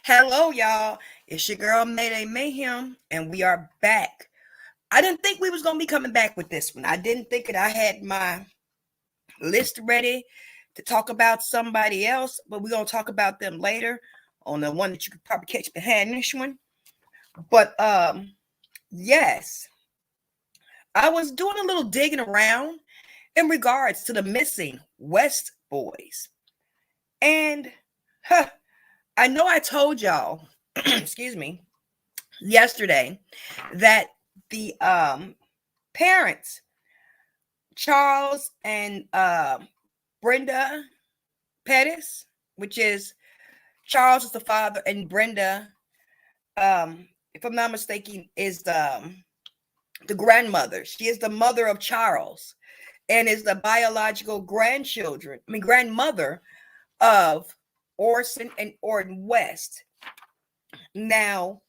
Hello, y'all. It's your girl Mayday Mayhem, and we are back. I didn't think we was gonna be coming back with this one. I didn't think it. I had my list ready to talk about somebody else, but we're gonna talk about them later on the one that you could probably catch behind this one. But yes, I was doing a little digging around in regards to the missing West boys, and I know I told y'all, excuse me, yesterday that the parents, Charles and Brenda Pettus, which is Charles is the father and Brenda, if I'm not mistaken, is the grandmother. She is the mother of Charles and is the biological grandmother of Orson and Orton West. Now,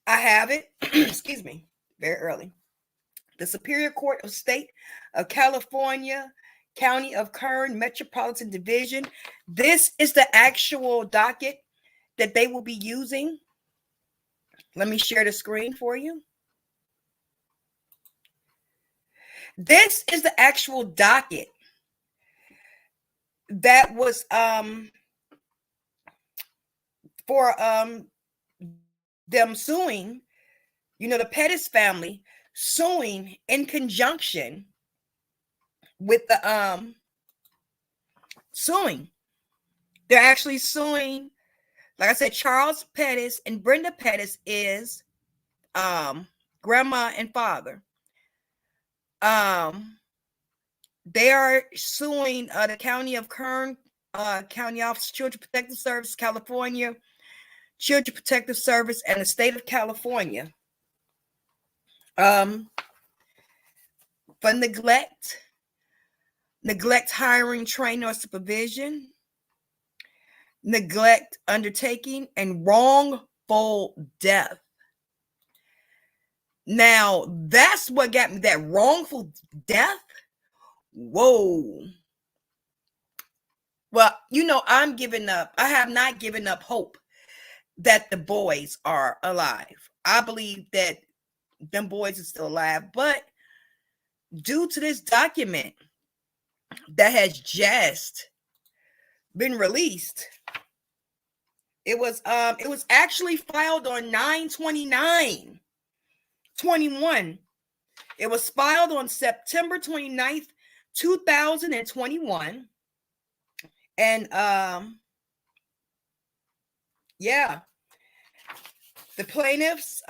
I have it, excuse me, very early. The Superior Court of State of California, County of Kern, Metropolitan Division. This is the actual docket that they will be using. Let me share the screen for you. This is the actual docket that was for them suing, the Pettus family suing in conjunction with the suing. They're actually suing, like I said, Charles Pettus and Brenda Pettus is grandma and father. They are suing the County of Kern, County Office of Children Protective Service, California, Children Protective Service, and the state of California. For neglect hiring, training, or supervision, neglect undertaking, and wrongful death. Now, that's what got me, that wrongful death. Whoa. Well, I'm giving up. I have not given up hope that the boys are alive. I believe that them boys are still alive, but due to this document that has just been released, it was actually filed on 9/29/21. It was filed on September 29th, 2021. And yeah. The plaintiffs,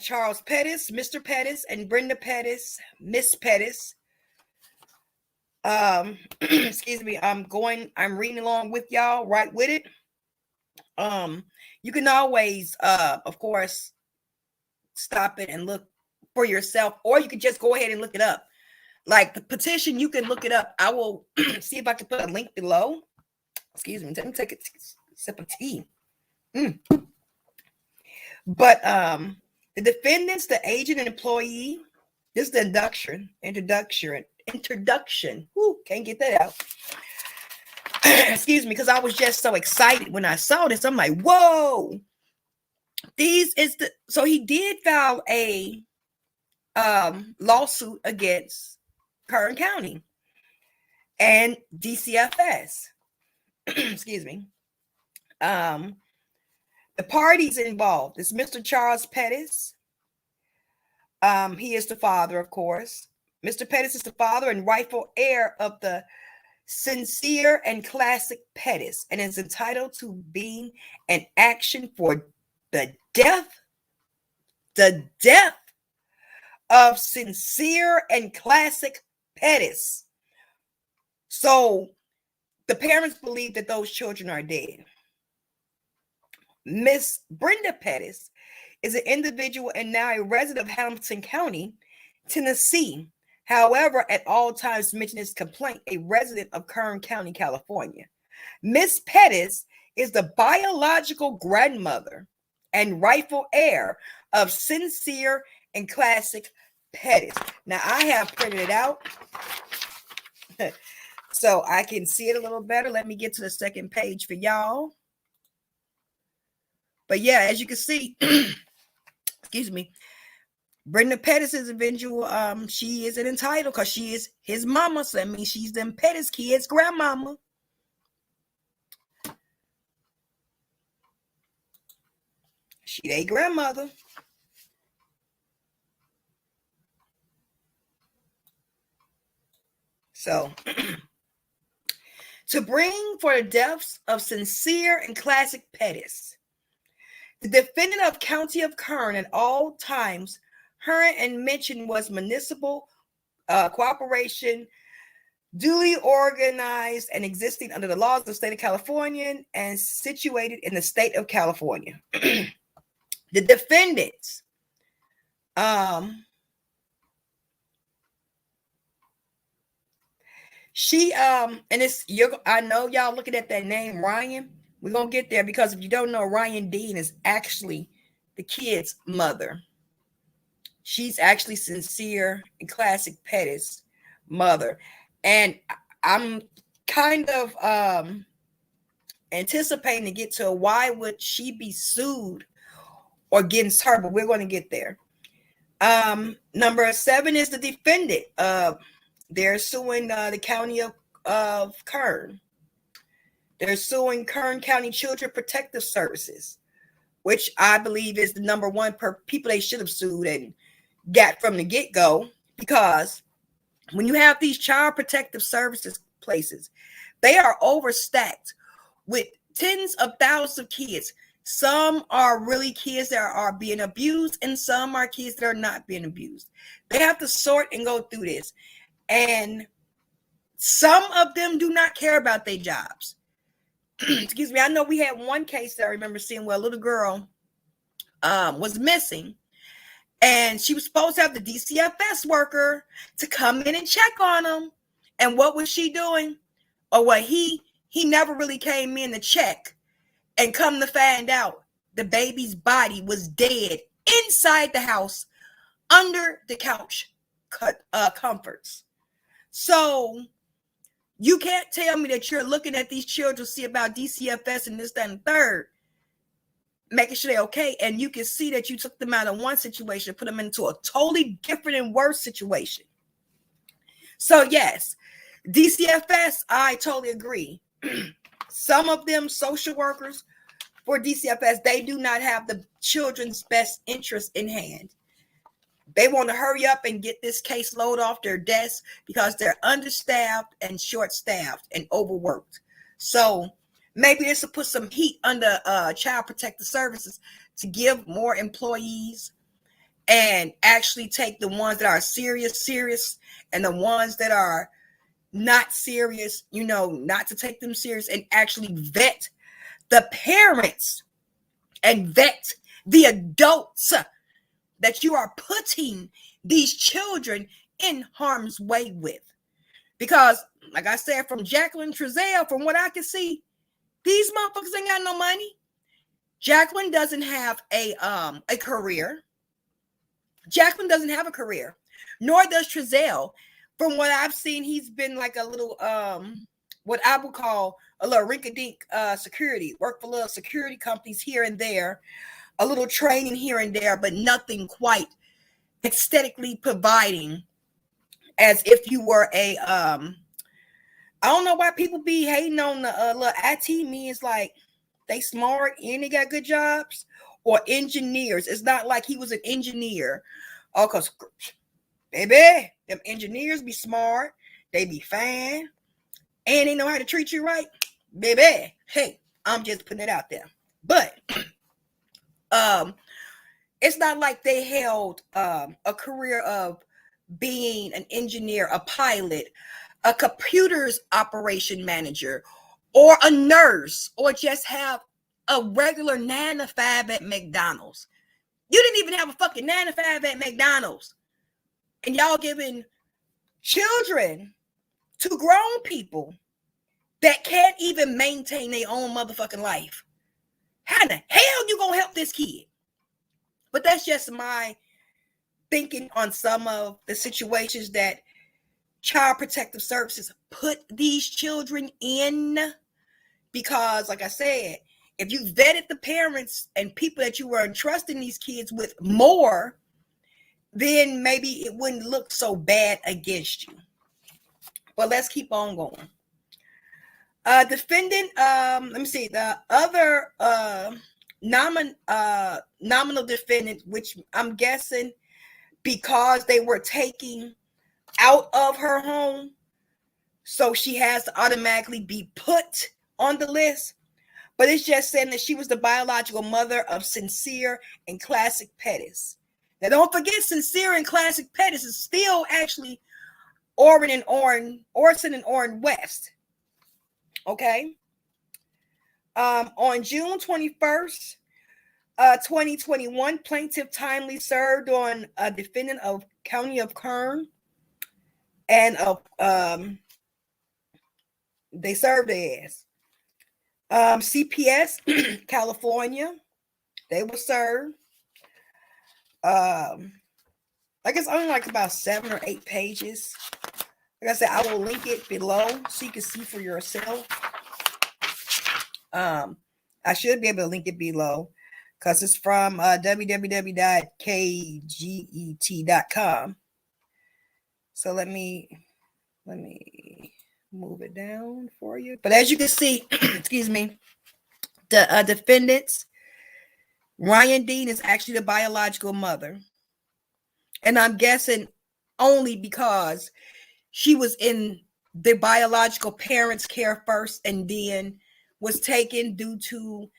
Charles Pettus, Mr. Pettus, and Brenda Pettus, Miss Pettus. Excuse me, I'm reading along with y'all, right with it. You can always, of course, stop it and look for yourself, or you can just go ahead and look it up. Like the petition, you can look it up. I will see if I can put a link below. Excuse me, let me take a sip of tea. But the defendants, the agent and employee, this is the introduction. Whoo, can't get that out. Excuse me, because I was just so excited when I saw this. I'm like, whoa. So he did file a lawsuit against Kern County and DCFS. Excuse me. The parties involved is Mr. Charles Pettus. He is the father, of course. Mr. Pettus is the father and rightful heir of the sincere and classic Pettus, and is entitled to being an action for the death of sincere and classic Pettus. So the parents believe that those children are dead. Miss Brenda Pettus is an individual and now a resident of Hamilton County, Tennessee. However, at all times mentioned his complaint, a resident of Kern County, California. Miss Pettus is the biological grandmother and rightful heir of sincere and classic Pettus. Now, I have printed it out so I can see it a little better. Let me get to the second page for y'all. But yeah, as you can see, excuse me, Brenda Pettus is eventual. She is an entitled because she is his mama. So that means she's them Pettus kids' grandmama. She their grandmother. So to bring for the deaths of Sincere and Classic Pettus, the defendant of County of Kern at all times, heard and mentioned was municipal cooperation, duly organized and existing under the laws of the state of California and situated in the state of California. The defendants, and it's I know y'all looking at that name Ryan. We're gonna get there because if you don't know, Ryan Dean is actually the kid's mother. She's actually Sincere and Classic Pettus' mother, and I'm kind of anticipating to get to why would she be sued or against her, but we're going to get there. Number 7 is the defendant. They're suing the county of Kern. They're suing Kern County Children Protective Services, which I believe is the number one people they should have sued and got from the get-go, because when you have these child protective services places, they are overstacked with tens of thousands of kids. Some are really kids that are being abused, and some are kids that are not being abused. They have to sort and go through this. And some of them do not care about their jobs. Excuse me. I know we had one case that I remember seeing where a little girl was missing. And she was supposed to have the DCFS worker to come in and check on them. And what was she doing? Or what he never really came in to check. And come to find out, the baby's body was dead inside the house under the couch comforts. So you can't tell me that you're looking at these children, see about DCFS and this, that, and third, making sure they're okay. And you can see that you took them out of one situation and put them into a totally different and worse situation. So yes, DCFS, I totally agree. Some of them social workers for DCFS, they do not have the children's best interest in hand. They want to hurry up and get this caseload off their desk because they're understaffed and short-staffed and overworked. So maybe this will put some heat under Child Protective Services to give more employees and actually take the ones that are serious, and the ones that are not serious, not to take them serious, and actually vet the parents and vet the adults that you are putting these children in harm's way with. Because, like I said, from Jacqueline Trezell, from what I can see, these motherfuckers ain't got no money. Jacqueline doesn't have a career. Jacqueline doesn't have a career, nor does Trezell. From what I've seen, he's been like a little, what I would call a little rink-a-dink security, work for little security companies here and there, a little training here and there, but nothing quite aesthetically providing as if you were a, I don't know why people be hating on the little IT means like they smart and they got good jobs, or engineers. It's not like he was an engineer. Oh, because, baby, them engineers be smart, they be fine, and they know how to treat you right. Baby, hey, I'm just putting it out there. But it's not like they held a career of being an engineer, a pilot, a computers operation manager, or a nurse, or just have a regular 9 to 5 at McDonald's. You didn't even have a fucking 9 to 5 at McDonald's. And y'all giving children to grown people that can't even maintain their own motherfucking life. How the hell you gonna help this kid? But that's just my thinking on some of the situations that Child Protective Services put these children in. Because, like I said, if you vetted the parents and people that you were entrusting these kids with more, then maybe it wouldn't look so bad against you. But let's keep on going. Defendant, let me see, the other nominal defendant, which I'm guessing because they were taking out of her home, so she has to automatically be put on the list. But it's just saying that she was the biological mother of Sincere and Classic Pettus. Now, don't forget, Sincere and Classic Pettus is still actually Orson and Orrin West. Okay. On June 21st, 2021, plaintiff timely served on a defendant of County of Kern, and they served their ass. CPS, California, they were served. I guess only like about 7 or 8 pages. Like I said, I will link it below so you can see for yourself. I should be able to link it below because it's from www.kget.com. So let me move it down for you. But as you can see, excuse me, the defendants, Ryan Dean is actually the biological mother. And I'm guessing only because she was in the biological parents' care first and then was taken due to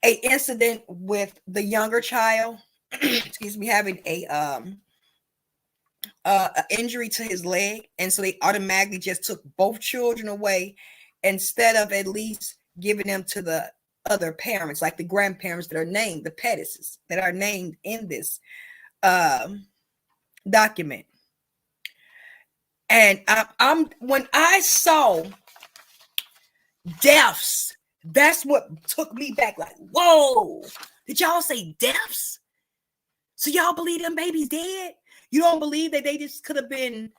an incident with the younger child, excuse me, having a injury to his leg. And so they automatically just took both children away instead of at least giving them to the other parents, like the grandparents that are named, the Pettuses that are named in this document. And when I saw deaths, that's what took me back. Like, whoa, did y'all say deaths? So y'all believe them babies dead? You don't believe that they just could have been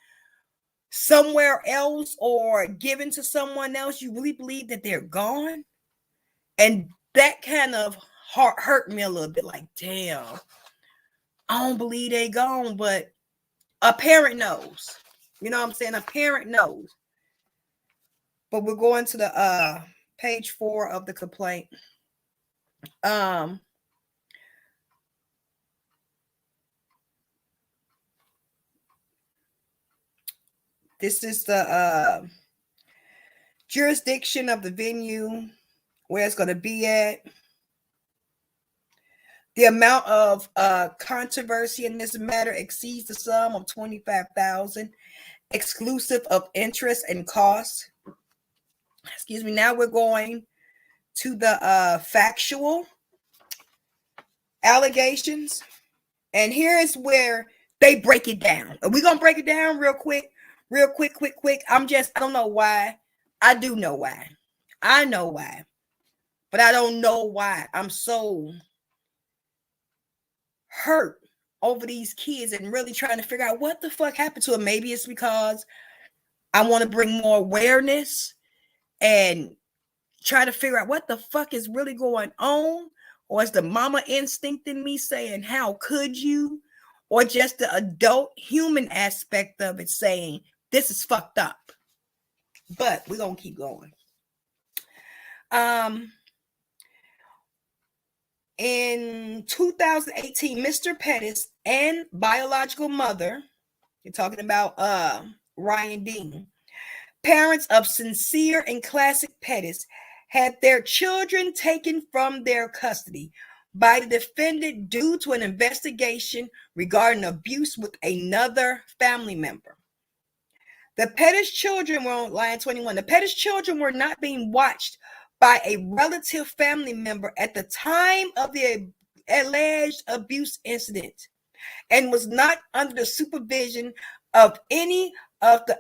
somewhere else or given to someone else? You really believe that they're gone? And that kind of hurt me a little bit. Like, damn, I don't believe they gone, but a parent knows. You know what I'm saying? A parent knows. But we're going to the page 4 of the complaint. This is the jurisdiction of the venue, where it's going to be at. The amount of controversy in this matter exceeds the sum of $25,000, exclusive of interest and costs. Excuse me. Now we're going to the factual allegations. And here is where they break it down. Are we going to break it down real quick? Real quick. I don't know why. I do know why. I know why. But I don't know why I'm so hurt over these kids and really trying to figure out what the fuck happened to them. Maybe it's because I want to bring more awareness and try to figure out what the fuck is really going on. Or is the mama instinct in me saying, how could you? Or just the adult human aspect of it saying, this is fucked up. But we're going to keep going. In 2018, Mr. Pettus and biological mother, you're talking about Ryan Dean, parents of Sincere and Classic Pettus, had their children taken from their custody by the defendant due to an investigation regarding abuse with another family member. The Pettus children were on line 21. The Pettus children were not being watched by a relative family member at the time of the alleged abuse incident and was not under the supervision of any of the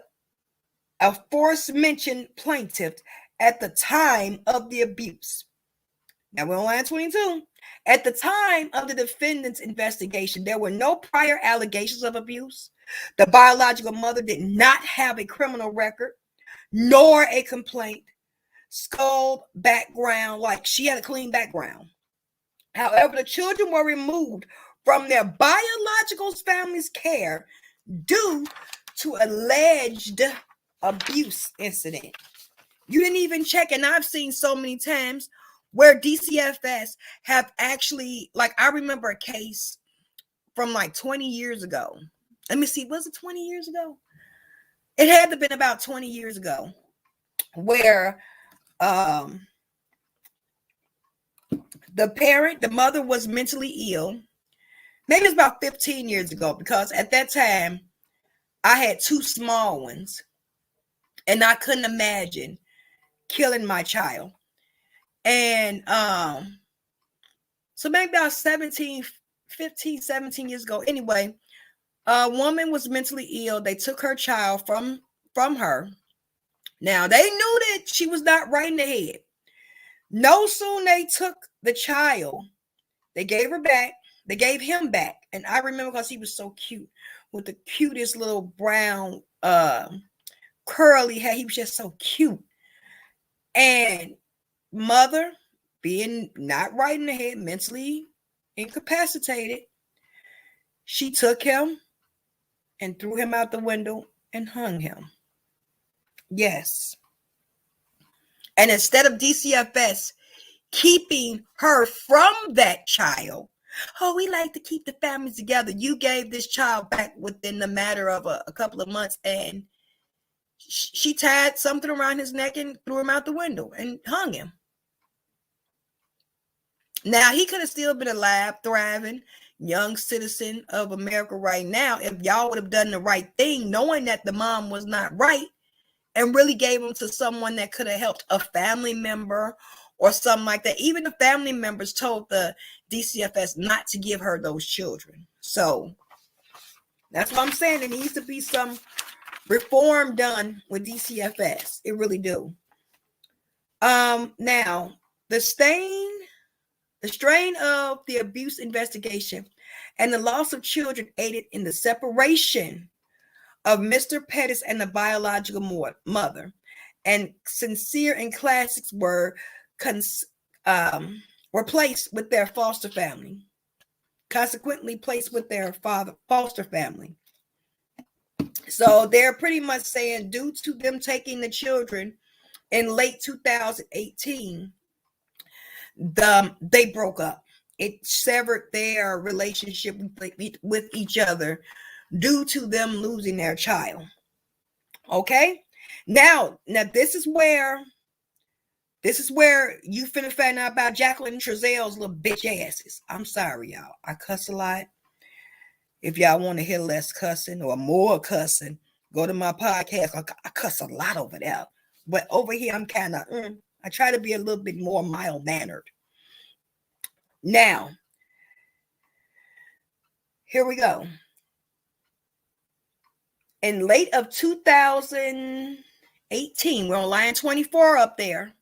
aforementioned plaintiffs at the time of the abuse. Now we're on line 22. At the time of the defendant's investigation, there were no prior allegations of abuse. The biological mother did not have a criminal record nor a complaint. skull background, like she had a clean background. However, the children were removed from their biological family's care due to alleged abuse incident. You didn't even check, and I've seen so many times where DCFS have actually, like, I remember a case from like 20 years ago. Let me see, was it 20 years ago? It had to have been about 20 years ago, where the mother was mentally ill. Maybe it's about 15 years ago, because at that time I had two small ones and I couldn't imagine killing my child. And so maybe about 17 years ago. Anyway, a woman was mentally ill. They took her child from her. Now, they knew that she was not right in the head. No sooner they took the child, they gave her back. They gave him back. And I remember, because he was so cute, with the cutest little brown curly hair. He was just so cute. And mother, being not right in the head, mentally incapacitated, she took him and threw him out the window and hung him. Yes. And instead of DCFS keeping her from that child, oh, we like to keep the families together, you gave this child back within the matter of a couple of months, and she tied something around his neck and threw him out the window and hung him. Now, he could have still been alive, thriving, young citizen of America right now if y'all would have done the right thing, knowing that the mom was not right, and really gave him to someone that could have helped, a family member or something like that. Even the family members told the DCFS not to give her those children. So that's what I'm saying. There needs to be some reform done with DCFS. It really do. Now, the strain of the abuse investigation and the loss of children aided in the separation of Mr. Pettus and the biological mother, and Sincere and Classics were placed with their foster family, consequently placed with their foster family. So they're pretty much saying, due to them taking the children in late 2018, they broke up. It severed their relationship with each other due to them losing their child. Okay, now this is where you finna find out about Jacqueline and Trezelle's little bitch asses. I'm sorry, y'all. I cuss a lot. If y'all want to hear less cussing or more cussing, go to my podcast. I cuss a lot over there, but over here I'm kind of I try to be a little bit more mild-mannered. Now, here we go. In late of 2018, we're on line 24 up there.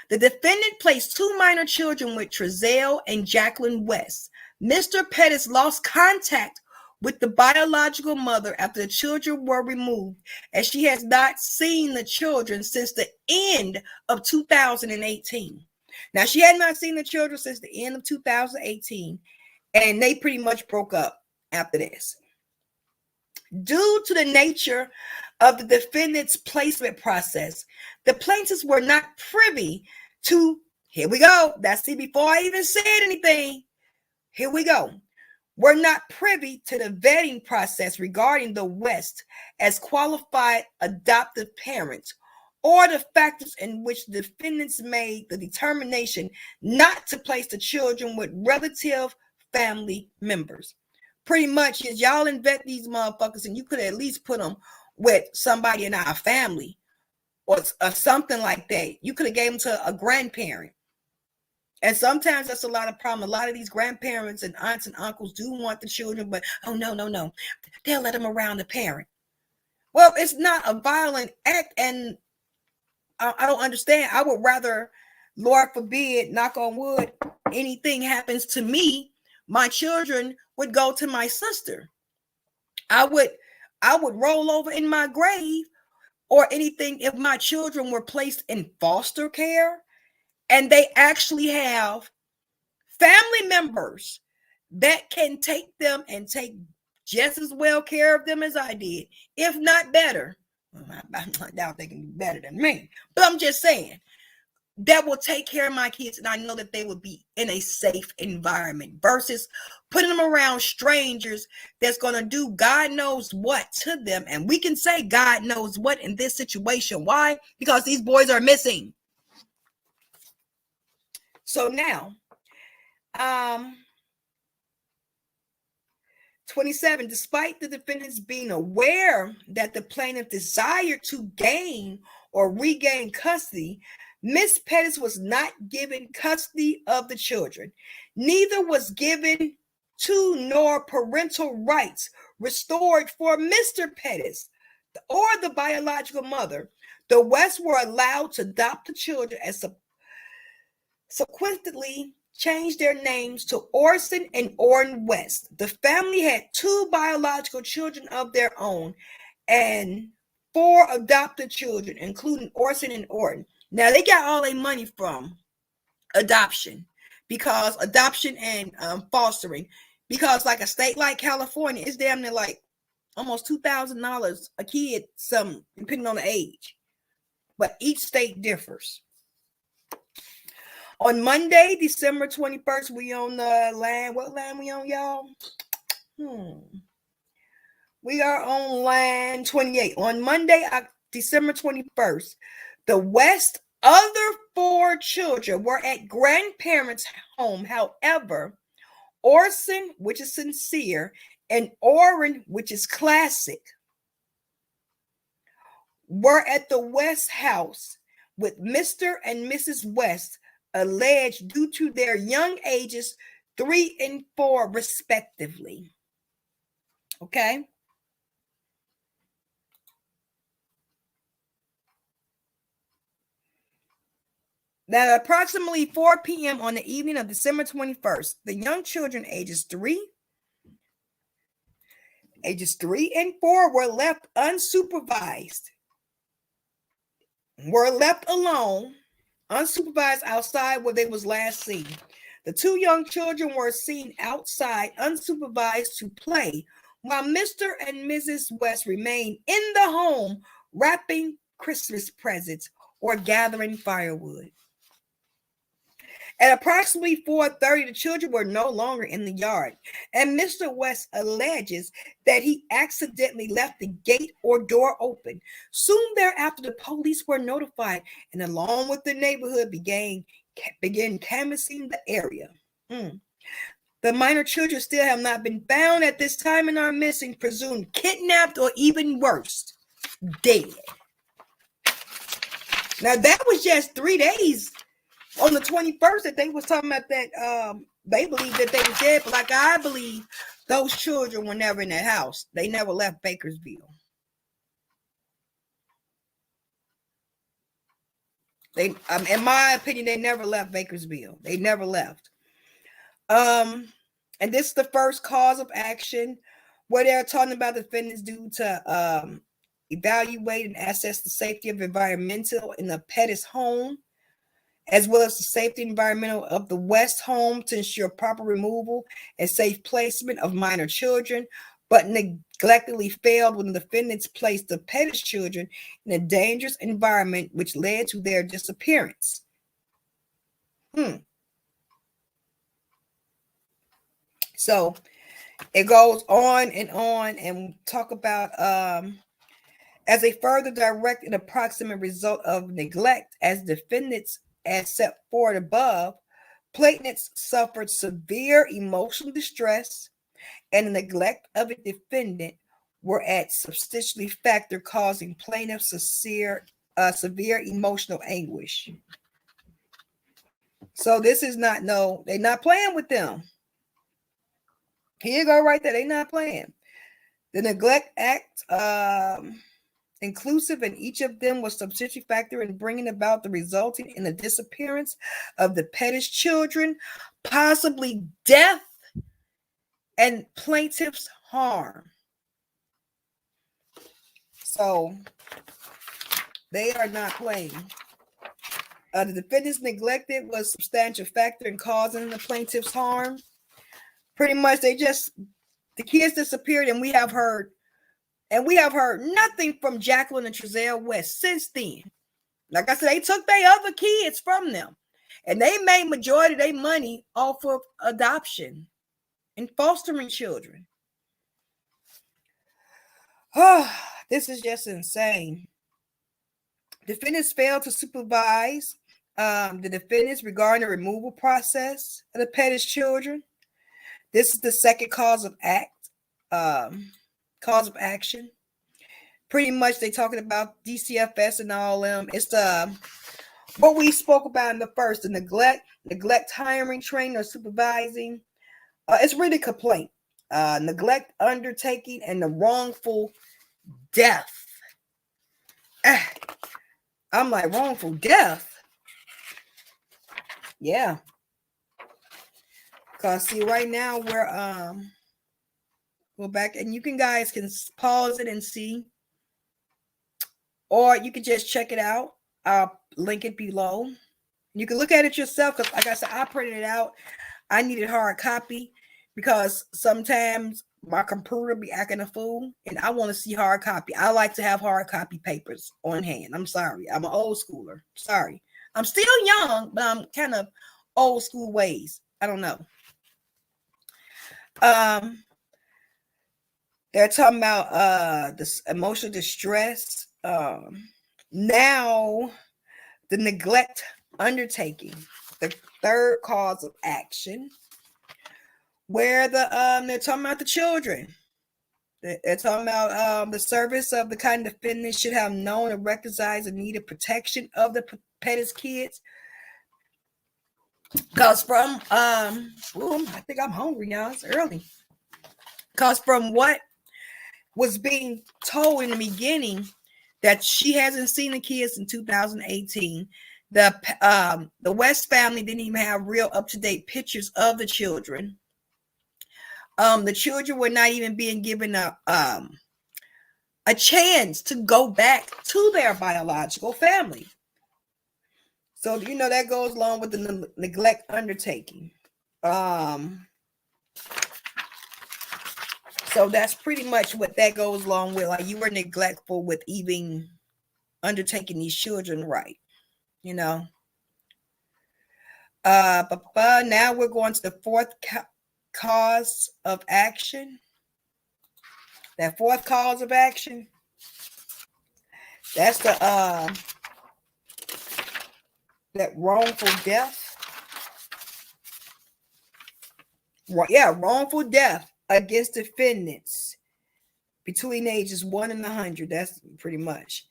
The defendant placed two minor children with Trezelle and Jacqueline West. Mr. Pettus lost contact with the biological mother after the children were removed, as she has not seen the children since the end of 2018. Now, she had not seen the children since the end of 2018, and they pretty much broke up after this. Due to the nature of the defendant's placement process, the plaintiffs were not privy to, here we go, that's it, before I even said anything, here we go, were not privy to the vetting process regarding the West as qualified adoptive parents, or the factors in which the defendants made the determination not to place the children with relative family members. Pretty much, is y'all vet these motherfuckers, and you could at least put them with somebody in our family or something like that. You could have gave them to a grandparent. And sometimes that's a lot of problem. A lot of these grandparents and aunts and uncles do want the children, but oh, no. They'll let them around the parent. Well, it's not a violent act, and I don't understand. I would rather, Lord forbid, knock on wood, anything happens to me, my children would go to my sister. I would roll over in my grave or anything if my children were placed in foster care and they actually have family members that can take them and take just as well care of them as I did, if not better. Well, I doubt they can be better than me, but I'm just saying that will take care of my kids, and I know that they will be in a safe environment versus putting them around strangers that's going to do God knows what to them. And we can say God knows what in this situation. Why? Because these boys are missing. So now, 27, despite the defendants being aware that the plaintiff desired to gain or regain custody, Miss Pettus was not given custody of the children. Neither was given to nor parental rights restored for Mr. Pettus or the biological mother. The West were allowed to adopt the children and subsequently changed their names to Orson and Orton West. The family had 2 biological children of their own and 4 adopted children, including Orson and Orton. Now, they got all their money from adoption, because adoption and fostering, because like a state like California, it's damn near like almost $2,000 a kid, some depending on the age. But each state differs. On Monday, December 21st, we on the land. What land we on, y'all? We are on land 28. On Monday, December 21st, the West other 4 children were at grandparents' home. However, Orson, which is sincere, and Orrin, which is classic, were at the West house with Mr. and Mrs. West, alleged due to their young ages 3 and 4 respectively. Okay. Now, at approximately 4 p.m. on the evening of December 21st, the young children ages 3 and 4 were left unsupervised, were left alone, unsupervised outside where they was last seen. The 2 young children were seen outside unsupervised to play, while Mr. and Mrs. West remained in the home wrapping Christmas presents or gathering firewood. At approximately 4:30, the children were no longer in the yard, and Mr. West alleges that he accidentally left the gate or door open. Soon thereafter, the police were notified, and along with the neighborhood began canvassing the area. The minor children still have not been found at this time and are missing, presumed kidnapped, or even worse, dead. Now, that was just 3 days on the 21st that they was talking about that they believe that they were dead, but like I believe those children were never in that house. They never left Bakersville. They, in my opinion, they never left Bakersville. They never left. And this is the first cause of action where they're talking about the defendants due to evaluate and assess the safety of environmental in the Pettus home, as well as the safety environmental of the West home to ensure proper removal and safe placement of minor children, but neglectedly failed when the defendants placed the Pettus children in a dangerous environment, which led to their disappearance. So it goes on and talk about as a further direct and approximate result of neglect, as defendants as set forward above, plaintiffs suffered severe emotional distress, and the neglect of a defendant were at substantially factor causing plaintiffs severe emotional anguish. So this is not they're not playing with them. Here you go, right there. They're not playing. The neglect act, inclusive, and each of them was substantially factor in bringing about the resulting in the disappearance of the Pettus children, possibly death, and plaintiff's harm. So They are not playing. The defendant's neglected was a substantial factor in causing the plaintiff's harm. Pretty much, the kids disappeared, and we have heard nothing from Jacqueline and Trezell West since then. Like I said, they took their other kids from them, and they made majority of their money off of adoption and fostering children. Oh, this is just insane. Defendants failed to supervise the defendants regarding the removal process of the Pettus children. This is the second cause of action. Pretty much they talking about DCFS and all them. It's what we spoke about in the first, the neglect hiring, training, or supervising. It's really complaint, neglect undertaking, and the wrongful death. I'm like, wrongful death. Yeah. Because see, right now we're go back, and you guys can pause it and see. Or you can just check it out. I'll link it below. You can look at it yourself, because like I said, I printed it out. I needed hard copy because sometimes my computer be acting a fool, and I want to see hard copy. I like to have hard copy papers on hand. I'm sorry. I'm an old schooler. Sorry. I'm still young, but I'm kind of old school ways. I don't know. They're talking about this emotional distress. Now the neglect undertaking, the third cause of action, where they're talking about the children. They're talking about the service of the kind of defendant should have known and recognized the needed protection of the Pettus kids. Because from I think I'm hungry now. It's early. Because from what was being told in the beginning, that she hasn't seen the kids in 2018. The West family didn't even have real up-to-date pictures of the children. The children were not even being given a chance to go back to their biological family. So, that goes along with the neglect undertaking. So that's pretty much what that goes along with. Like, you were neglectful with even undertaking these children right, Now we're going to the fourth cause of action. That fourth cause of action, that's the that wrongful death. Wrongful death against defendants between ages 1 and 100. That's pretty much.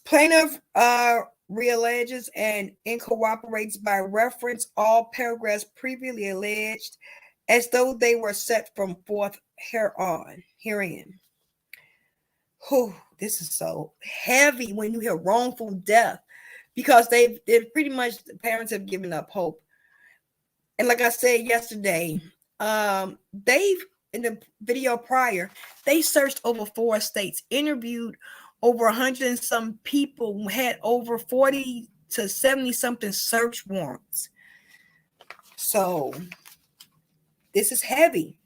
Plaintiff realleges and incorporates by reference all paragraphs previously alleged as though they were set from forth herein. Whew, this is so heavy when you hear wrongful death, because they're pretty much, the parents have given up hope. And like I said yesterday, they've, in the video prior, they searched over 4 states, interviewed over 100 and some people, had over 40 to 70 something search warrants. So this is heavy.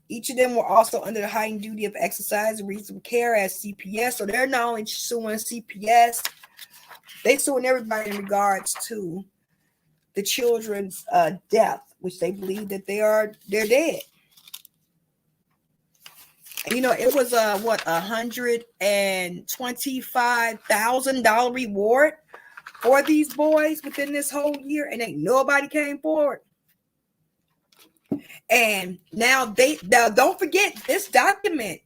Each of them were also under the heightened duty of exercise and reasonable care as CPS. So they're not only suing CPS, they suing everybody in regards to the children's death, which they believe that they're dead. And, it was $125,000 reward for these boys within this whole year, and ain't nobody came forward. And now don't forget this document.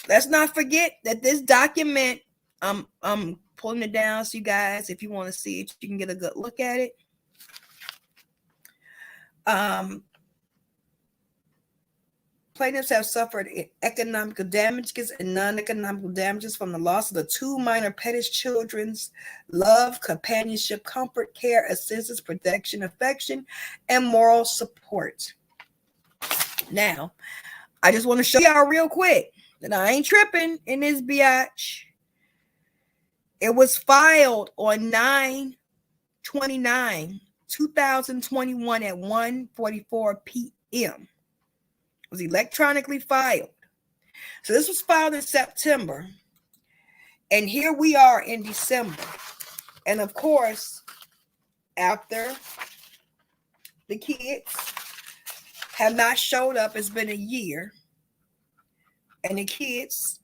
Let's not forget that this document, I'm pulling it down so you guys, if you want to see it, you can get a good look at it. Plaintiffs have suffered economic damages and non-economic damages from the loss of the 2 minor Pettus children's love, companionship, comfort, care, assistance, protection, affection, and moral support. Now, I just want to show y'all real quick. And I ain't tripping in this biatch. It was filed on 9/29/2021 at 1:44 p.m. It was electronically filed. So this was filed in September. And here we are in December. And of course, after the kids have not showed up, it's been a year. And the kids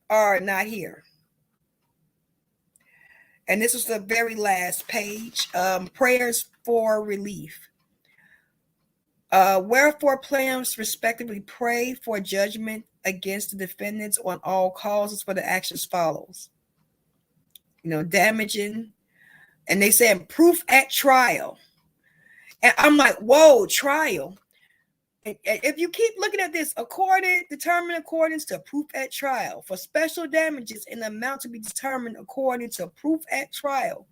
are not here. And this is the very last page. Prayers for relief. Wherefore plans respectively pray for judgment against the defendants on all causes for the actions follows. Damaging. And they said proof at trial. And I'm like, whoa, trial. And if you keep looking at this, determined according to proof at trial, for special damages in the amount to be determined according to proof at trial,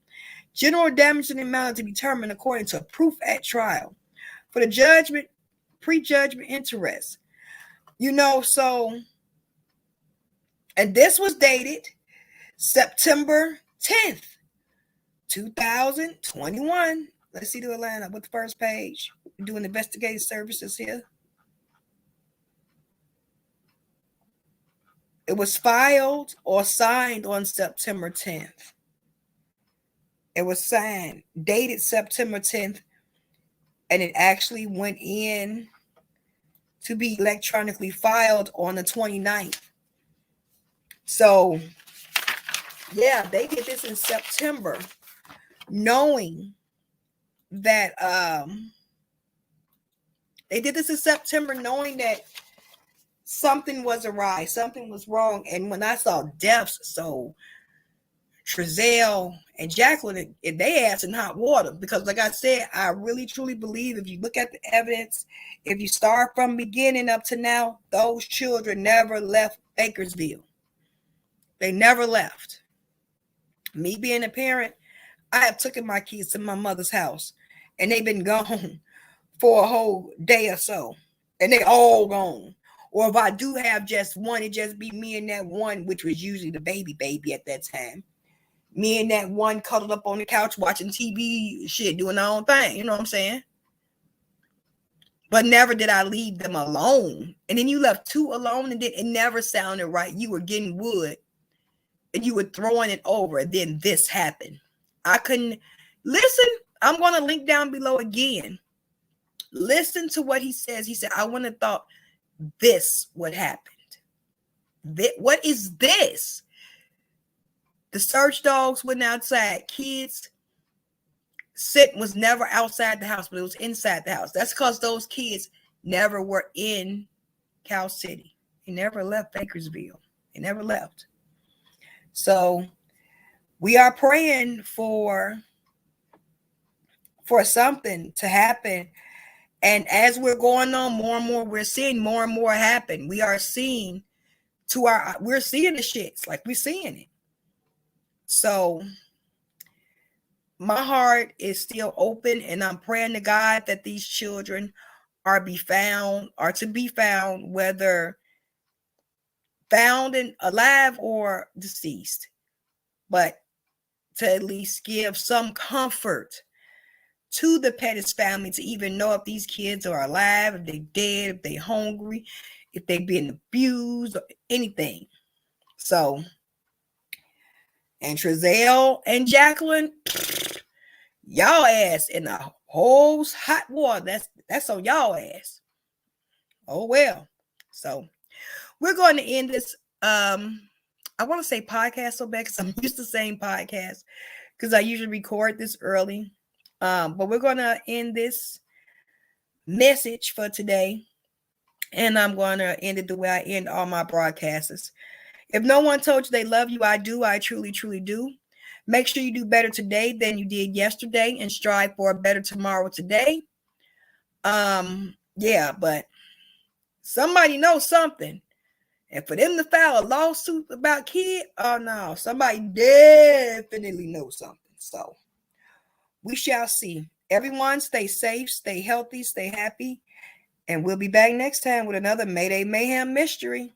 general damage in the amount to be determined according to proof at trial, for the judgment, prejudgment interest, so, and this was dated September 10th, 2021. Let's see the Atlanta with the first page. We're doing investigative services here. It was filed or signed on September 10th. It was signed, dated September 10th, and it actually went in to be electronically filed on the 29th. So, yeah, they did this in September, knowing that something was awry, something was wrong. And when I saw deaths, so Trezell and Jacqueline, they ass in hot water, because like I said, I really truly believe if you look at the evidence, if you start from beginning up to now, those children never left Bakersville. They never left. Me being a parent, I have taken my kids to my mother's house, and they've been gone for a whole day or so, and they all gone. Or if I do have just one, it just be me and that one, which was usually the baby at that time. Me and that one cuddled up on the couch watching TV, shit, doing our own thing. You know what I'm saying? But never did I leave them alone. And then you left two alone, and then it never sounded right. You were getting wood, and you were throwing it over, and then this happened. I couldn't listen. I'm going to link down below again. Listen to what he says. He said, I wouldn't have thought this would happen. What is this? The search dogs went outside. Kids sit was never outside the house, but it was inside the house. That's because those kids never were in Cal City. They never left Bakersville. They never left. So we are praying for something to happen. And as we're going on more and more, we're seeing more and more happen. We are seeing we're seeing the shits, like we're seeing it. So my heart is still open, and I'm praying to God that these children are to be found, whether found and alive or deceased, but to at least give some comfort to the Pettus family to even know if these kids are alive, if they're dead, if they're hungry, if they've been abused or anything. So, and Trezell and Jacqueline, y'all ass in the whole hot water. That's on y'all ass. Oh well. So we're going to end this. I want to say podcast so bad because I'm used to saying podcast because I usually record this early. But we're going to end this message for today, and I'm going to end it the way I end all my broadcasts. If no one told you they love you, I do. I truly, truly do. Make sure you do better today than you did yesterday, and strive for a better tomorrow today. Yeah, but somebody knows something. And for them to file a lawsuit about kid, oh no, somebody definitely knows something. So we shall see. Everyone stay safe, stay healthy, stay happy. And we'll be back next time with another Mayday Mayhem mystery.